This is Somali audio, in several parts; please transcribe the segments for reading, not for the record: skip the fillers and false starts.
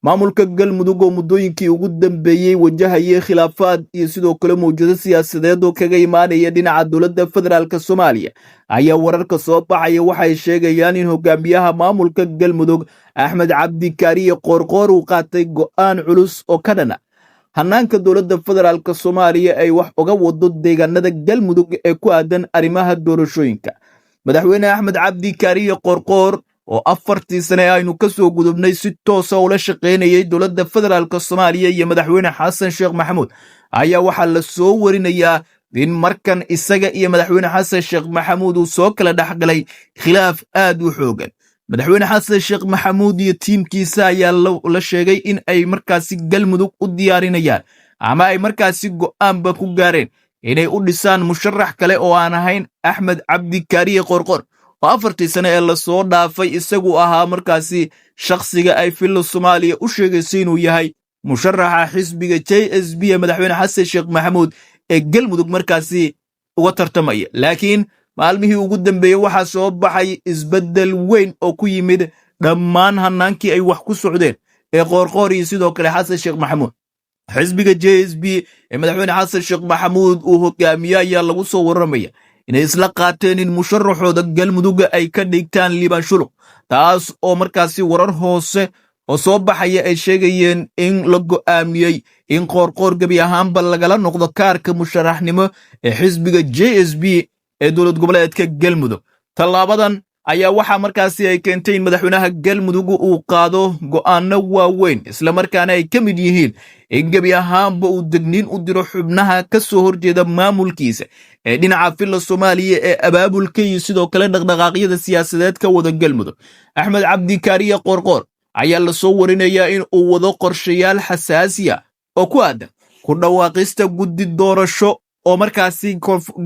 maamulka galmudug oo muddooyinkii ugu dambeeyey wajahayay khilaafaad iyo sidoo kale mowjado siyaasadeed oo kaga imaanaya dhinaca dowladda federaalka Soomaaliya ayaa wararka soo baxaya waxay sheegayaan in hogaamiyaha maamulka galmudug Axmed Cabdi Kaariye Qoorqoor uu qaatay go'aan culus oo ka dhana hanaanka dowladda federaalka Soomaaliya ay wax uga wado deegaanada galmudug ee ku aadan arrimaha doorashooyinka. Madaxweyne Axmed Cabdi Kaariye Qoorqoor oo 4 sano aynu ka soo gudubnay si toos ah ula shaqeynayay dowladda federaalka Soomaaliya iyo madaxweyne Xasan Sheekh Maxamuud ayaa waxa la soo warinayaa in markan isaga iyo madaxweyne Xasan Sheekh Maxamuud uu soo kala dhaxgalay khilaaf aad u xoogan. madaxweyne Xasan Sheekh Maxamuud iyo tiimkiisa ayaa la sheegay in ay markaasi galmudug u diyaarinayaan ama ay markaasi go'aanba ku gaareen inay u dhisaan musharax kale oo aan ahayn Axmed Cabdi Kaariye Qoorqoor oo 4 sano ee la soo dhaafay isagu ahaa markaasi shakhsiga ay filo Soomaaliya u sheegayso inuu yahay musharaxa xisbiga JSB ee madaxweyne Xasan Sheekh Maxamuud ee galmudug markaasi uga tartamaya. laakiin maalmihii ugu dambeeyay waxaa soo baxay isbeddel weyn oo ku yimid dhammaan hanaankii ay wax ku socdeen ee Qoorqoor iyo sidoo kale Xasan Sheekh Maxamuud. xisbiga JSB ee madaxweyne Xasan Sheekh Maxamuud uu hogaamiyo ayaa lagu soo waramaya inay isla qaateen in musharaxooda galmudug ay ka dhigtaan Liban Shuluq, taas oo markaasi warar hoose oo soo baxaya ay sheegayeen in la go'aamiyey in Qoorqoor gabi ahaanba lagala noqdo kaarka musharaxnimo ee xisbiga JSB ee dowlad goboleedka galmudug. Tallaabadan ayaa waxa markaasi ay keentay in madaxweynaha galmudug uu qaado go'aano waaweyn isla markaana ay ka mid yihiin in gabi ahaanba uu degniin u diro xubnaha ka soo horjeeda maamulkiisa ee dhinaca filo Soomaaliya ee abaabulka iyo sidoo kale dhaqdhaqaaqyada siyaasadeed ka wada galmudug. Axmed Cabdi Kaariye Qoorqoor ayaa la soo warinayaa in uu wado qorshayaal xasaasi ah oo ku aadan ku dhawaaqista guddi doorasho oo markaasi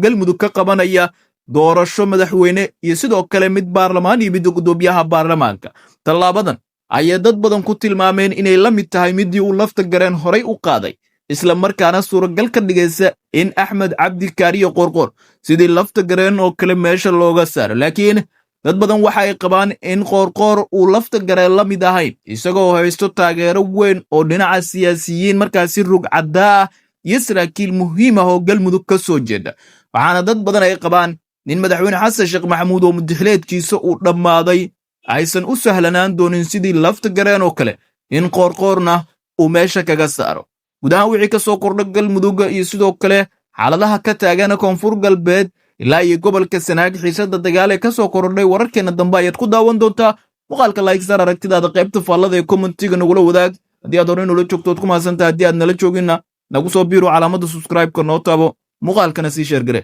galmudug ka qabanaya doorasho madaxweyne iyo sidoo kale mid baarlamaan iyo mid gudoomiyaha baarlamaanka. Tallaabadan ayaa dad badan ku tilmaameen inay la mid tahay midii uu lafta gareen horay u qaaday isla markaana suuragal ka dhigaysa in Axmed Cabdi Kaariye Qoorqoor sidii lafta gareen oo kale meesha looga saaro. laakiin dad badan waxa ay qabaan in Qoorqoor uu lafta gareen la mid ahayn isagoo haysto taageero weyn oo dhinaca siyaasiyiin markaasi rugcadaa iyo saraakiil muhiim ah oo galmudug ka soo jeeda. waxaana dad badan ay qabaan in madaxweyne Xasan Sheekh Maxamuud oo muddaxileedkiisa uu dhammaaday aysan u sahlanaan doonin sidii lafta gareen oo kale in Qoorqoorna uu meesha kaga saaro. gudaha wixii ka soo kordha galmudug iyo sidoo kale xaaladaha ka taagan koonfur galbeed ilaa iyo gobolka Sanaag xiisada dagaal ee ka soo kordhay wararkeena dambe ayaad ku daawan doontaa. muuqaalka like sar aragtidaada qaybta faallada ee commentiga nagula wadaag. haddii aad hore nala joogto ku maasantahay, haddii aad nala joogina nagu soo biiro calaamadda subscribe-ka noo taabo, muuqaalkana sii share gare.